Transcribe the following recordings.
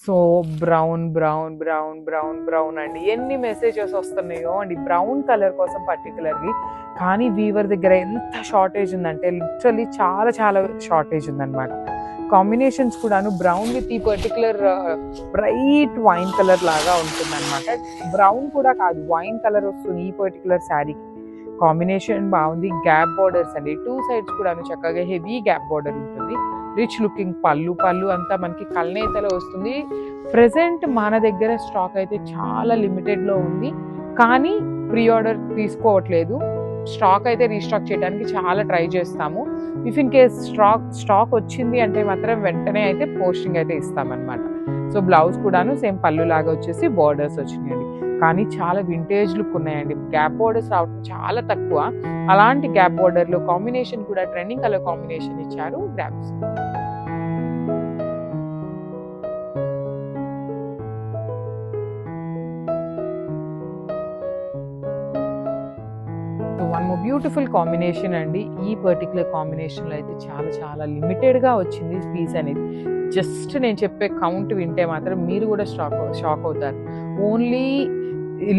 So brown brown brown brown brown అండి, ఎన్ని messages వస్తున్నాయో అండి బ్రౌన్ కలర్ కోసం పర్టికులర్లీ. కానీ వీవర్ దగ్గర ఎంత షార్టేజ్ ఉందంటే లిటరలీ చాలా చాలా షార్టేజ్ ఉందన్నమాట. కాంబినేషన్స్ కూడాను బ్రౌన్ విత్ ఈ పర్టికులర్ బ్రైట్ వైన్ కలర్ లాగా ఉంటుందన్నమాట. బ్రౌన్ కూడా కాదు, వైన్ కలర్ వస్తుంది ఈ పర్టికులర్ శారీకి. కాంబినేషన్ బాగుంది. గ్యాప్ బార్డర్స్ అండి, 2 sides కూడాను చక్కగా హెవీ గ్యాప్ బార్డర్ ఉంటుంది. రిచ్ లుకింగ్ పళ్ళు అంతా మనకి కల్నేతలో వస్తుంది. ప్రెసెంట్ మన దగ్గర స్టాక్ అయితే చాలా లిమిటెడ్లో ఉంది, కానీ ప్రీ ఆర్డర్ తీసుకోవట్లేదు. స్టాక్ అయితే రీస్టాక్ చేయడానికి చాలా ట్రై చేస్తాము. ఇఫ్ ఇన్ కేస్ స్టాక్ వచ్చింది అంటే మాత్రం వెంటనే అయితే పోస్టింగ్ అయితే ఇస్తామన్నమాట. సో బ్లౌజ్ కూడాను సేమ్ పళ్ళు లాగా వచ్చేసి బార్డర్స్ వచ్చినాయండి, కానీ చాలా వింటేజ్ లుక్ ఉన్నాయండి. గ్యాప్ బార్డర్స్ రావడం చాలా తక్కువ. అలాంటి గ్యాప్ బార్డర్లో కాంబినేషన్ కూడా ట్రెండింగ్ కలర్ కాంబినేషన్ ఇచ్చారు grasp. One more beautiful combination అండి. ఈ పర్టికులర్ కాంబినేషన్లో అయితే చాలా చాలా లిమిటెడ్గా వచ్చింది పీస్ అనేది. జస్ట్ నేను చెప్పే కౌంట్ వింటే మాత్రం మీరు కూడా షాక్ అవుతారు. ఓన్లీ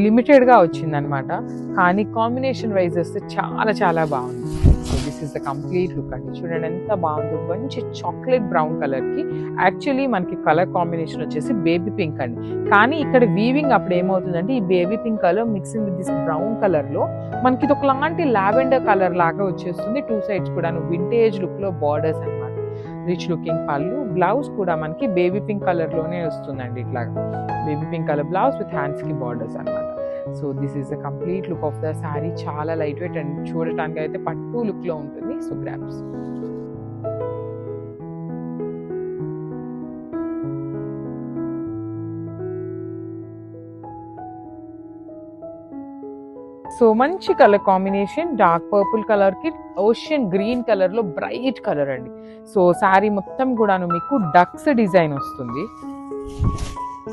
లిమిటెడ్గా వచ్చిందనమాట, కానీ కాంబినేషన్ వైజ్ వస్తే చాలా చాలా బాగుంది. So this is the complete look అండి. చూడండి ఎంత బాగుందో, మంచి చాక్లెట్ బ్రౌన్ కలర్కి. యాక్చువల్లీ మనకి కలర్ కాంబినేషన్ వచ్చేసి బేబీ పింక్ అండి, కానీ ఇక్కడ వీవింగ్ అప్పుడు ఏమవుతుందంటే ఈ baby pink colour mixing with this brown కలర్లో మనకి ఇది ఒకలాంటి లావెండర్ కలర్ లాగా వచ్చేస్తుంది. 2 sides కూడా వింటేజ్ లుక్లో బార్డర్స్ అనమాట. రిచ్ లుకింగ్ పళ్ళు, బ్లౌజ్ కూడా మనకి బేబీ పింక్ కలర్లోనే వస్తుందండి. ఇట్లాగా baby pink colour blouse with హ్యాండ్స్కి బార్డర్స్ అనమాట. So this is the complete look of the sari. చాలా లైట్ వెయిట్ అండ్ చూడటానికి అయితే పట్టు లుక్లో ఉంటుంది. So grabs. సో మంచి కలర్ కాంబినేషన్, డార్క్ పర్పుల్ కలర్కి ఓషియన్ గ్రీన్ కలర్లో బ్రైట్ కలర్ అండి. సో శారీ మొత్తం కూడాను మీకు డక్స్ డిజైన్ వస్తుంది.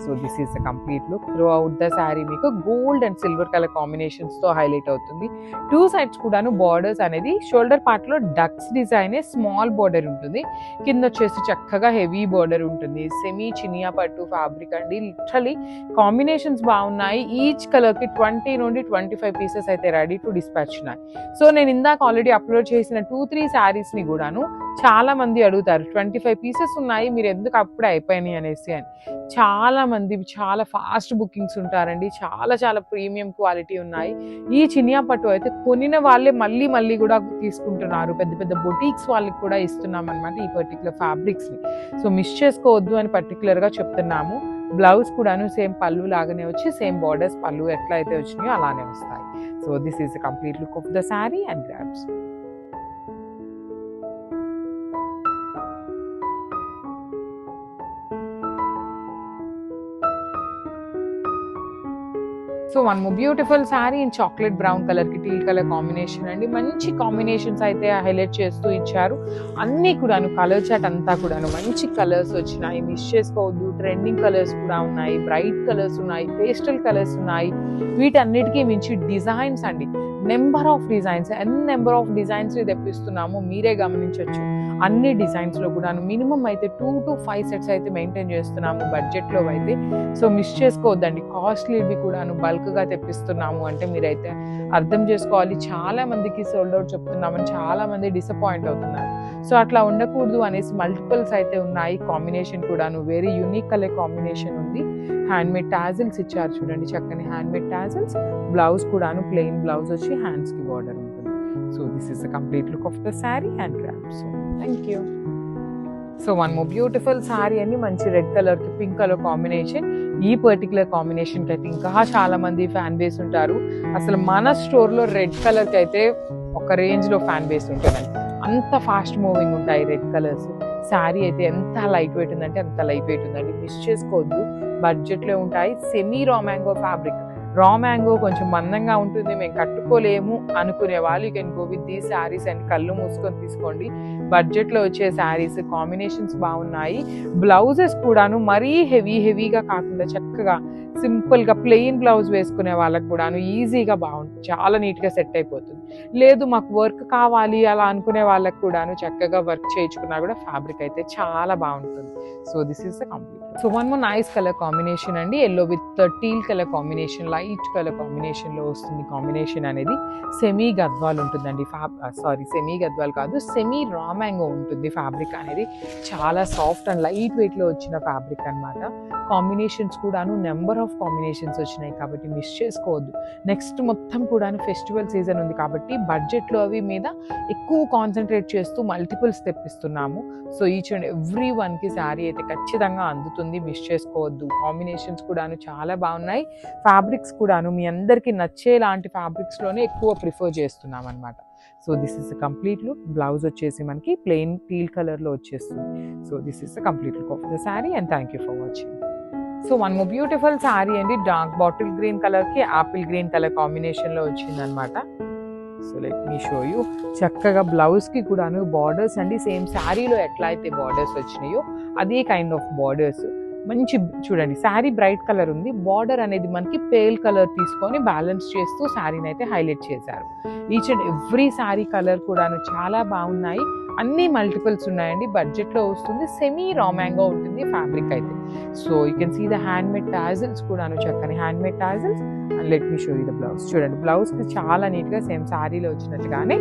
So this is the complete look. Throughout the sari మీకు గోల్డ్ అండ్ సిల్వర్ కలర్ కాంబినేషన్స్తో హైలైట్ అవుతుంది. 2 sides కూడాను బార్డర్స్ అనేది షోల్డర్ పార్ట్లో డక్స్ డిజైనే స్మాల్ బార్డర్ ఉంటుంది, కింద వచ్చేసి చక్కగా హెవీ బార్డర్ ఉంటుంది. సెమీ చినియా పట్టు ఫ్యాబ్రిక్ అండి. లిటరలీ కాంబినేషన్స్ బాగున్నాయి. ఈచ్ కలర్కి 20 నుండి 25 పీసెస్ అయితే రెడీ టు డిస్పాచ్ ఉన్నాయి. సో నేను ఇందాక ఆల్రెడీ అప్లోడ్ చేసిన 2-3 శారీస్ని కూడాను చాలా మంది అడుగుతారు, 25 పీసెస్ ఉన్నాయి మీరు ఎందుకు అప్పుడే అయిపోయినాయి అనేసి అని. చాలా మంది చాలా ఫాస్ట్ బుకింగ్స్ ఉంటారండి. చాలా చాలా ప్రీమియం క్వాలిటీ ఉన్నాయి. ఈ చినియా పట్టు అయితే కొనిన వాళ్ళే మళ్ళీ మళ్ళీ కూడా తీసుకుంటున్నారు. పెద్ద పెద్ద బొటీక్స్ వాళ్ళకి కూడా ఇస్తున్నాం అనమాట ఈ పర్టికులర్ ఫ్యాబ్రిక్స్ని. సో మిస్ చేసుకోవద్దు అని పర్టికులర్గా చెప్తున్నాము. బ్లౌజ్ కూడాను సేమ్ పళ్ళు లాగానే వచ్చి సేమ్ బార్డర్స్ పళ్ళు ఎట్లా అయితే వచ్చినాయో అలానే వస్తాయి. So this is the complete look of the sari and grasp. So one more beautiful sari in chocolate brown కలర్కి టీల్ కలర్ కాంబినేషన్ అండి. మంచి కాంబినేషన్స్ అయితే హైలైట్ చేస్తూ ఇచ్చారు. అన్నీ కూడాను కలర్ చాట్ అంతా కూడాను మంచి కలర్స్ వచ్చినాయి, మిస్ చేసుకోవద్దు. ట్రెండింగ్ కలర్స్ కూడా ఉన్నాయి, బ్రైట్ కలర్స్ ఉన్నాయి, పేస్టల్ కలర్స్ ఉన్నాయి. వీటన్నిటికీ మించి డిజైన్స్ అండి, నెంబర్ ఆఫ్ డిజైన్స్ తెప్పిస్తున్నాము. మీరే గమనించవచ్చు. అన్ని డిజైన్స్లో కూడా మినిమం అయితే 2 to 5 sets అయితే మెయింటైన్ చేస్తున్నాము బడ్జెట్లో అయితే. సో మిస్ చేసుకోవద్దండి. కాస్ట్లీవి కూడాను బల్క్గా తెప్పిస్తున్నాము అంటే మీరైతే అర్థం చేసుకోవాలి. చాలా మందికి సోల్డ్ అవుట్ చెప్తున్నామని చాలా మంది డిసప్పాయింట్ అవుతున్నారు. సో అట్లా ఉండకూడదు అనేసి మల్టిపుల్స్ అయితే ఉన్నాయి. కాంబినేషన్ కూడాను వెరీ యూనిక్ కలర్ కాంబినేషన్ ఉంది. హ్యాండ్మేడ్ టాజిల్స్ ఇచ్చారు చూడండి, చక్కని హ్యాండ్మేడ్ టాజిల్స్. బ్లౌజ్ కూడాను ప్లెయిన్ బ్లౌజ్ వచ్చి హ్యాండ్స్కి బార్డర్ ఉంటుంది. So this is the complete look of the sari and grasp. So thank you. So one more beautiful sari అండి, మంచి రెడ్ కలర్కి పింక్ కలర్ కాంబినేషన్. ఈ పర్టికులర్ కాంబినేషన్కి అయితే ఇంకా చాలా మంది ఫ్యాన్ బేస్ ఉంటారు. అసలు మన స్టోర్లో రెడ్ కలర్కి అయితే ఒక రేంజ్లో ఫ్యాన్ బేస్ ఉంటుందండి. అంత ఫాస్ట్ మూవింగ్ ఉంటాయి రెడ్ కలర్స్. శారీ అయితే ఎంత లైట్ వెయిట్ ఉందంటే అంత లైట్ వెయిట్ ఉందండి, మిస్ చేసుకోవద్దు. బడ్జెట్లో ఉంటాయి. Semi raw mango fabric. Raw mango కొంచెం మందంగా ఉంటుంది, మేము కట్టుకోలేము అనుకునే వాళ్ళు you can go with these saris and కళ్ళు మూసుకొని తీసుకోండి. బడ్జెట్లో వచ్చే శారీస్ కాంబినేషన్స్ బాగున్నాయి. బ్లౌజెస్ కూడాను మరీ హెవీగా కాకుండా చక్కగా సింపుల్గా ప్లెయిన్ బ్లౌజ్ వేసుకునే వాళ్ళకి కూడాను ఈజీగా బాగుంటుంది, చాలా నీట్గా సెట్ అయిపోతుంది. లేదు మాకు వర్క్ కావాలి అలా అనుకునే వాళ్ళకి కూడాను చక్కగా వర్క్ చేయించుకున్నా కూడా ఫ్యాబ్రిక్ అయితే చాలా బాగుంటుంది. So this is the complete. So one more nice colour combination అండి, yellow with teal colour combination, light colour కాంబినేషన్లో వస్తుంది. కాంబినేషన్ అనేది సెమీ గద్వాల్ ఉంటుందండి. సెమీ గద్వాల్ కాదు, సెమీ రా మ్యాంగో ఉంటుంది. ఫ్యాబ్రిక్ అనేది చాలా సాఫ్ట్ అండ్ లైట్ వెయిట్లో వచ్చిన ఫ్యాబ్రిక్ అనమాట. కాంబినేషన్స్ కూడాను నెంబర్ ఆఫ్ కాంబినేషన్స్ వచ్చినాయి కాబట్టి మిస్ చేసుకోవద్దు. నెక్స్ట్ మొత్తం కూడాను ఫెస్టివల్ సీజన్ ఉంది కాబట్టి బడ్జెట్లో అవి మీద ఎక్కువ కాన్సన్ట్రేట్ చేస్తూ మల్టిపుల్స్ తెప్పిస్తున్నాము. సో ఈచ్ అండ్ ఎవ్రీ వన్కి శారీ అయితే ఖచ్చితంగా అందుతుంది, మిస్ చేసుకోవద్దు. కాంబినేషన్స్ కూడాను చాలా బాగున్నాయి. ఫ్యాబ్రిక్స్ కూడాను మీ అందరికీ నచ్చేలాంటి ఫ్యాబ్రిక్స్లోనే ఎక్కువ ప్రిఫర్ చేస్తున్నాం అనమాట. So this is complete look. Blouse వచ్చేసి మనకి ప్లెయిన్ టీల్ కలర్లో వచ్చేస్తుంది. So this is the complete look of the sari and thank you for watching. So one more beautiful sari అండి, డార్క్ బాటిల్ గ్రీన్ కలర్కి యాపిల్ గ్రీన్ కలర్ కాంబినేషన్లో వచ్చిందనమాట. So let me show you. చక్కగా బ్లౌజ్కి కూడాను బార్డర్స్ అండి, సేమ్ శారీలో ఎట్లా అయితే బార్డర్స్ వచ్చినాయో అదే కైండ్ ఆఫ్ బార్డర్స్. మంచి చూడండి, శారీ బ్రైట్ కలర్ ఉంది, బార్డర్ అనేది మనకి పేల్ కలర్ తీసుకొని బ్యాలెన్స్ చేస్తూ శారీని అయితే హైలైట్ చేశారు. Each and every sari colour కూడాను చాలా బాగున్నాయి. అన్ని మల్టిపుల్స్ ఉన్నాయండి, బడ్జెట్లో వస్తుంది. సెమీ రా మ్యాంగో ఉంటుంది ఫ్యాబ్రిక్ అయితే. So you can see the hand made tassels కూడాను, చక్కని hand made tassels. And let me show you the blouse. చూడండి, బ్లౌజ్కి చాలా నీట్గా సేమ్ శారీలో వచ్చినట్టుగానే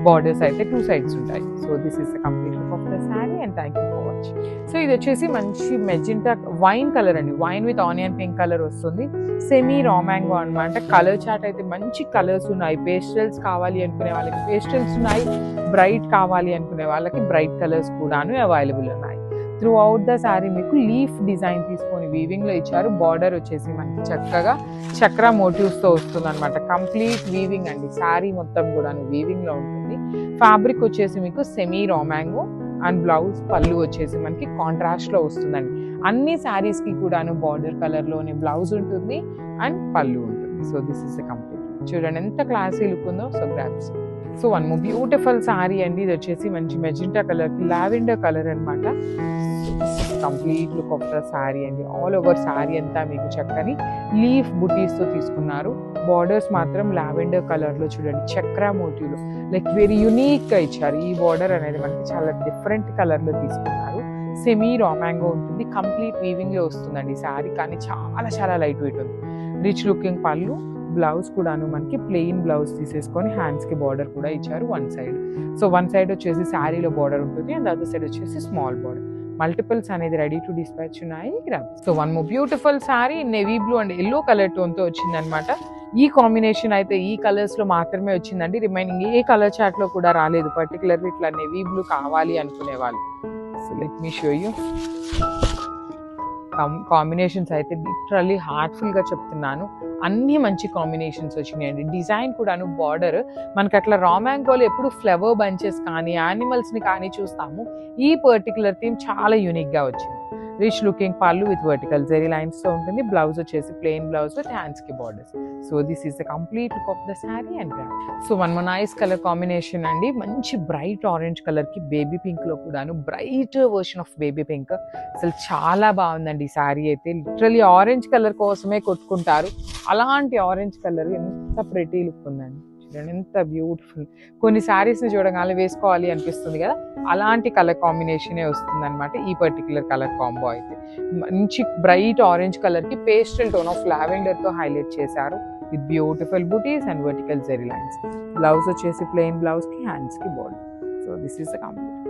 బార్డర్స్ అయితే 2 sides ఉంటాయి. So this is the complete look of the sari and thank you for watching. So ఇది వచ్చేసి మంచి మెజెంటా వైన్ కలర్ అండి, wine with onion pink colour వస్తుంది. సెమీ రా మ్యాంగో అనమాట. కలర్ చార్ట్ అయితే మంచి కలర్స్ ఉన్నాయి. పేస్టల్స్ కావాలి అనుకునే వాళ్ళకి పేస్టల్స్ ఉన్నాయి, బ్రైట్ కావాలి అనుకునే వాళ్ళకి బ్రైట్ కలర్స్ కూడాను అవైలబుల్ ఉన్నాయి. త్రూ అవుట్ ద శారీ మీకు లీఫ్ డిజైన్ తీసుకొని వీవింగ్లో ఇచ్చారు. బార్డర్ వచ్చేసి మనకి చక్కగా చక్ర మోటివ్స్తో వస్తుంది అనమాట. కంప్లీట్ వీవింగ్ అండి, శారీ మొత్తం కూడాను వీవింగ్లో ఉంటుంది. ఫ్యాబ్రిక్ వచ్చేసి మీకు semi raw mango and blouse పళ్ళు వచ్చేసి మనకి కాంట్రాస్ట్లో వస్తుందండి. అన్ని శారీస్కి కూడాను బార్డర్ కలర్లోనే బ్లౌజ్ ఉంటుంది అండ్ పళ్ళు ఉంటుంది. So this is the complete. చూడండి ఎంత క్లాసీ లుక్ ఉందో. So grabs. So one more beautiful sari అండి, ఇది వచ్చేసి మంచి మెజెంటా కలర్కి లావెండర్ కలర్ అనమాట. Complete look of the sari అండి. ఆల్ ఓవర్ శారీ అంతా మీకు చక్కని లీఫ్ బుటీస్తో తీసుకున్నారు. బార్డర్స్ మాత్రం లావెండర్ కలర్లో చూడండి, చక్ర మోటివ్లో లైక్ వెరీ యూనిక్గా ఇచ్చారు. ఈ బార్డర్ అనేది మనకి చాలా డిఫరెంట్ కలర్లో తీసుకున్నారు. సెమీ రా మ్యాంగో ఉంటుంది, కంప్లీట్ వీవింగ్లో వస్తుందండి శారీ, కానీ చాలా చాలా లైట్ వెయిట్ ఉంది. రిచ్ లుకింగ్ పళ్ళు, బ్లౌజ్ కూడాను మనకి ప్లెయిన్ బ్లౌజ్ తీసేసుకొని హ్యాండ్స్కి బార్డర్ కూడా ఇచ్చారు one side. So one side వచ్చేసి శారీలో బార్డర్ ఉంటుంది అండ్ అదర్ సైడ్ వచ్చేసి స్మాల్ బార్డర్. మల్టిపుల్స్ అనేది రెడీ టు డిస్పాచ్ ఉన్నాయి. So one more beautiful sari navy blue and yellow colour టోన్తో వచ్చిందనమాట. ఈ కాంబినేషన్ అయితే ఈ కలర్స్లో మాత్రమే వచ్చిందండి, రిమైనింగ్ ఏ కలర్ చార్ట్లో కూడా రాలేదు. పర్టికులర్లీ ఇట్లా నేవీ బ్లూ కావాలి అనుకునే వాళ్ళు. So let me show you. Combinations అయితే లిటరల్లీ హార్ట్ఫుల్గా చెప్తున్నాను, అన్ని మంచి కాంబినేషన్స్ వచ్చినాయండి. డిజైన్ కూడాను బార్డర్ మనకి అట్లా రా మ్యాంగోలో ఎప్పుడు ఫ్లవర్ బంచెస్ కానీ యానిమల్స్ని కానీ చూస్తాము. ఈ పర్టికులర్ థీమ్ చాలా యూనిక్గా వచ్చింది. రిచ్ లుకింగ్ పళ్ళు విత్ వర్టికల్ జెరీ లైన్స్తో ఉంటుంది. బ్లౌజ్ వచ్చేసి ప్లెయిన్ బ్లౌజ్ విత్ హ్యాండ్స్కి borders. So this is the complete look of the sari and brand. So one more nice colour combination అండి, మంచి బ్రైట్ ఆరెంజ్ కలర్కి బేబీ పింక్లో కూడాను bright version of baby pink. అసలు చాలా బాగుందండి ఈ శారీ అయితే. లిటరలీ ఆరెంజ్ కలర్ కోసమే కొట్టుకుంటారు, అలాంటి ఆరెంజ్ కలర్ ఎంత ప్రెటీ లుక్ ఉందండి. చూడండి ఎంత బ్యూటిఫుల్. కొన్ని శారీస్ని చూడగానే వేసుకోవాలి అనిపిస్తుంది కదా, అలాంటి కలర్ కాంబినేషనే వస్తుంది అనమాట ఈ పర్టికులర్ కలర్ కాంబో అయితే. మంచి బ్రైట్ ఆరెంజ్ కలర్కి పేస్టల్ టోన్ ఆఫ్ లావెండర్తో హైలైట్ చేశారు with beautiful butis and vertical zari lines. Blouse వచ్చేసి ప్లెయిన్ బ్లౌజ్కి హ్యాండ్స్కి border. So this is the complete.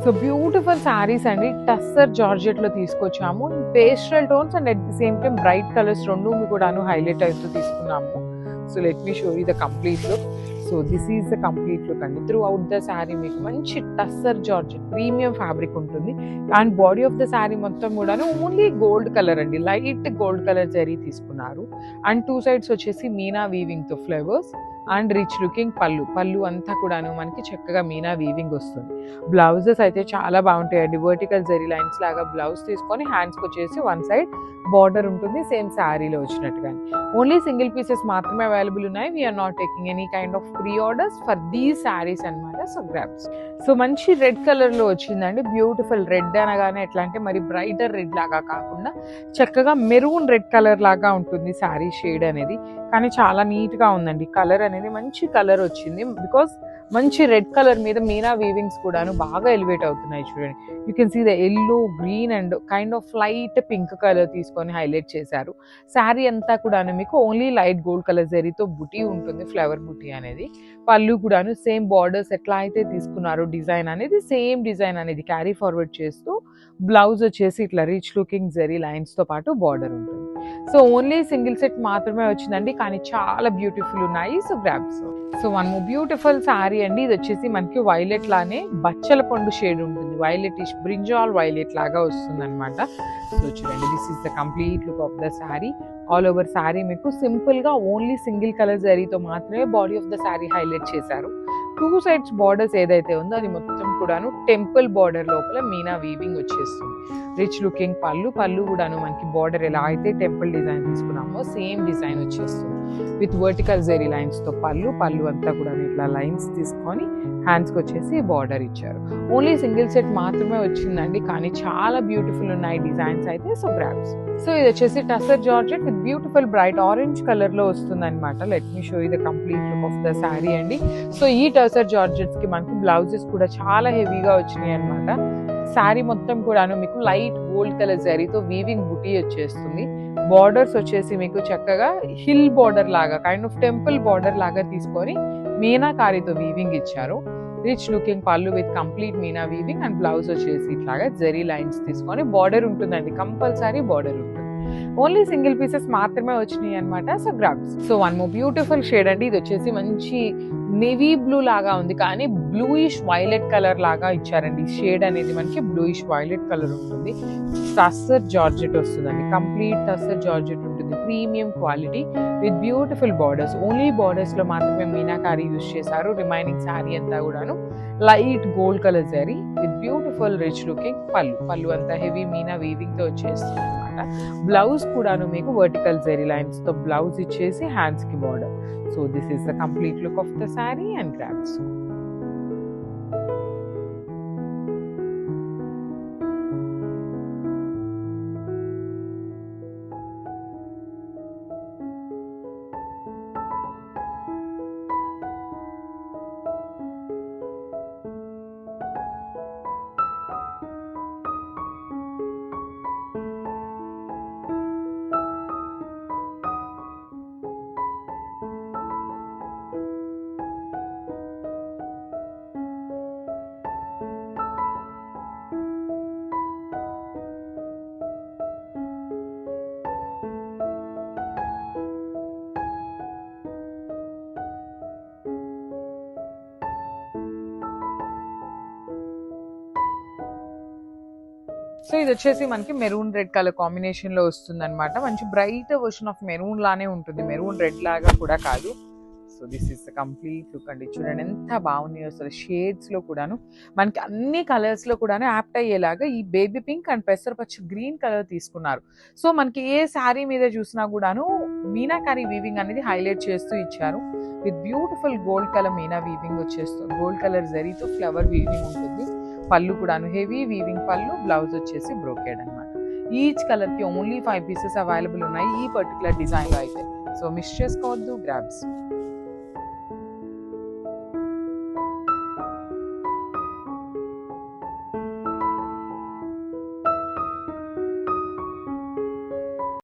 So beautiful saris అండి, టస్సర్ జార్జెట్ లో తీసుకొచ్చాము. Pastel tones and at the same time bright colours రెండు కూడాను హైలైట్ అవుతూ తీసుకున్నాము. So let me show you the complete look. So this is the complete look అండి. Throughout the sari మీకు మంచి టస్సర్ జార్జెట్ ప్రీమియం ఫ్యాబ్రిక్ ఉంటుంది. And body of the sari మొత్తం కూడాను ఓన్లీ గోల్డ్ కలర్ అండి, లైట్ గోల్డ్ కలర్ జరీ తీసుకున్నారు. అండ్ టూ సైడ్స్ వచ్చేసి Meena weaving తో ఫ్లవర్స్ అండ్ రిచ్ లుకింగ్ పళ్ళు అంతా కూడాను మనకి చక్కగా మీనా వీవింగ్ వస్తుంది. బ్లౌజెస్ అయితే చాలా బాగుంటాయండి. వర్టికల్ జరీ లైన్స్ లాగా బ్లౌజ్ తీసుకొని హ్యాండ్స్కి వచ్చేసి వన్ సైడ్ బార్డర్ ఉంటుంది, సేమ్ శారీలో వచ్చినట్టుగానే. ఓన్లీ సింగిల్ పీసెస్ మాత్రమే అవైలబుల్ ఉన్నాయి. We're not taking any kind of pre orders for these saris అనమాట. So grabs. సో మంచి రెడ్ కలర్ లో వచ్చిందండి. బ్యూటిఫుల్ రెడ్ అనగానే ఎట్లా అంటే మరి బ్రైటర్ రెడ్ లాగా కాకుండా చక్కగా మెరూన్ రెడ్ కలర్ లాగా ఉంటుంది శారీ షేడ్ అనేది. కానీ చాలా నీట్ గా ఉందండి. కలర్ అనేది మంచి కలర్ వచ్చింది. బికాస్ మంచి రెడ్ కలర్ మీద మీనా వీవింగ్స్ కూడాను బాగా ఎలివేట్ అవుతున్నాయి. చూడండి, you can see the yellow, green and kind of light pink colour తీసుకొని హైలైట్ చేశారు. శారీ అంతా కూడాను మీకు ఓన్లీ లైట్ గోల్డ్ కలర్ జరీతో బుటీ ఉంటుంది, ఫ్లవర్ బుటీ అనేది. పళ్ళు కూడాను సేమ్ బార్డర్స్ ఎట్లా అయితే తీసుకున్నారు డిజైన్ అనేది సేమ్ డిజైన్ అనేది క్యారీ ఫార్వర్డ్ చేస్తూ, బ్లౌజ్ వచ్చేసి ఇట్లా రిచ్ లుకింగ్ జరీ లైన్స్ తో పాటు బార్డర్ ఉంటుంది. సో ఓన్లీ సింగిల్ సెట్ మాత్రమే వచ్చిందండి, కానీ చాలా బ్యూటిఫుల్ ఉన్నాయి. So grabs. So one more beautiful sari అండి. ఇది వచ్చేసి మనకి వైలెట్ లానే బచ్చల పండు షేడ్ ఉంటుంది, వైలెటిష్ బ్రింజాల్ వైలెట్ లాగా వస్తుంది అనమాట. సో చూడండి, this is the complete look of the sari. All over sari మీకు సింపుల్ గా ఓన్లీ సింగిల్ కలర్ జరీతో మాత్రమే body of the sari highlight చేశారు. టూ సైడ్స్ బార్డర్స్ ఏదైతే ఉందో అది మొత్తం కూడాను టెంపుల్ బార్డర్ లోపల మీనా వీవింగ్ వచ్చేస్తుంది. రిచ్ లుకింగ్ పళ్ళు కూడాను మనకి బార్డర్ ఎలా అయితే టెంపుల్ డిజైన్ తీసుకున్నామో సేమ్ డిజైన్ వచ్చేస్తుంది. విత్ వర్టికల్ జెరీ లైన్స్ తో పళ్ళు అంతా కూడా ఇట్లా లైన్స్ తీసుకొని హ్యాండ్స్ కి వచ్చేసి బార్డర్ ఇచ్చారు. ఓన్లీ సింగిల్ సెట్ మాత్రమే వచ్చిందండి, కానీ చాలా బ్యూటిఫుల్ ఉన్నాయి డిజైన్స్ అయితే. So grabs. సో ఇది వచ్చేసి tussar georgette with beautiful bright orange colour లో వస్తుంది అనమాట. Let me show you the complete look of the sari అండి. సో ఈ టసర్ జార్జెట్స్ కి మనకి బ్లౌజెస్ కూడా చాలా హెవీగా వచ్చినాయి అనమాట. శారీ మొత్తం కూడాను మీకు లైట్ గోల్డ్ కలర్ జరీతో వీవింగ్ బుటీ వచ్చేస్తుంది. బార్డర్స్ వచ్చేసి మీకు చక్కగా హిల్ బార్డర్ లాగా కైండ్ ఆఫ్ టెంపుల్ బార్డర్ లాగా తీసుకొని మీనాకారితో వీవింగ్ ఇచ్చారు. రిచ్ లుకింగ్ పళ్ళు with complete Meena weaving and blouse వచ్చేసి ఇట్లాగా జరీ లైన్స్ తీసుకొని బార్డర్ ఉంటుందండి, కంపల్సరీ బార్డర్ ఉంటుంది. ఓన్లీ సింగిల్ పీసెస్ మాత్రమే వచ్చినాయి అనమాట. So grabs. So one more beautiful shade అండి. ఇది వచ్చేసి మంచి నేవీ బ్లూ లాగా ఉంది, కానీ బ్లూయిష్ వైలెట్ కలర్ లాగా ఇచ్చారండి. షేడ్ అనేది మనకి బ్లూయిష్ వైలెట్ కలర్ ఉంటుంది. టస్సర్ జార్జెట్ వస్తుందండి, కంప్లీట్ టస్సర్ జార్జెట్ ఉంటుంది, premium quality with beautiful borders. Only borders లో మాత్రమే మీనాకారి యూజ్ చేశారు. రిమైనింగ్ శారీ అంతా కూడాను light gold colour zari with beautiful rich looking పళ్ళు అంతా హెవీ మీనా వీవింగ్ తో వచ్చేస్తుంది అనమాట. బ్లౌజ్ కూడాను మీకు వర్టికల్ జరీ లైన్స్ తో బ్లౌజ్ ఇచ్చేసి హ్యాండ్స్ కి border. So this is the complete look of the saree and grabs. So ఇది వచ్చేసి మనకి మెరూన్ రెడ్ కలర్ కాంబినేషన్ లో వస్తుంది అనమాట. మంచి బ్రైట్ వర్షన్ ఆఫ్ మెరూన్ లానే ఉంటుంది, మెరూన్ రెడ్ లాగా కూడా కాదు. So this is the complete look అండి. చూడండి ఎంత బాగున్నాయో అసలు. షేడ్స్ లో కూడాను మనకి అన్ని కలర్స్ లో కూడాను యాప్ట్ అయ్యేలాగా ఈ బేబీ పింక్ అండ్ పెసరపచ్చ గ్రీన్ కలర్ తీసుకున్నారు. సో మనకి ఏ శారీ మీద చూసినా కూడాను మీనాకారి వీవింగ్ అనేది హైలైట్ చేస్తూ ఇచ్చారు. With beautiful gold colour Meena weaving వచ్చేస్తుంది. గోల్డ్ కలర్ జరీతో ఫ్లవర్ వీవింగ్ ఉంటుంది. పళ్ళు కూడాను హెవీ వీవింగ్ పళ్ళు, బ్లౌజ్ వచ్చేసి బ్రోకేడ్ అనమాట. ఈచ్ కలర్ కి ఓన్లీ 5 పీసెస్ అవైలబుల్ ఉన్నాయి ఈ పర్టికులర్ డిజైన్ లో అయితే. సో మిస్ చేసుకోవద్దు. గ్రాబ్స్.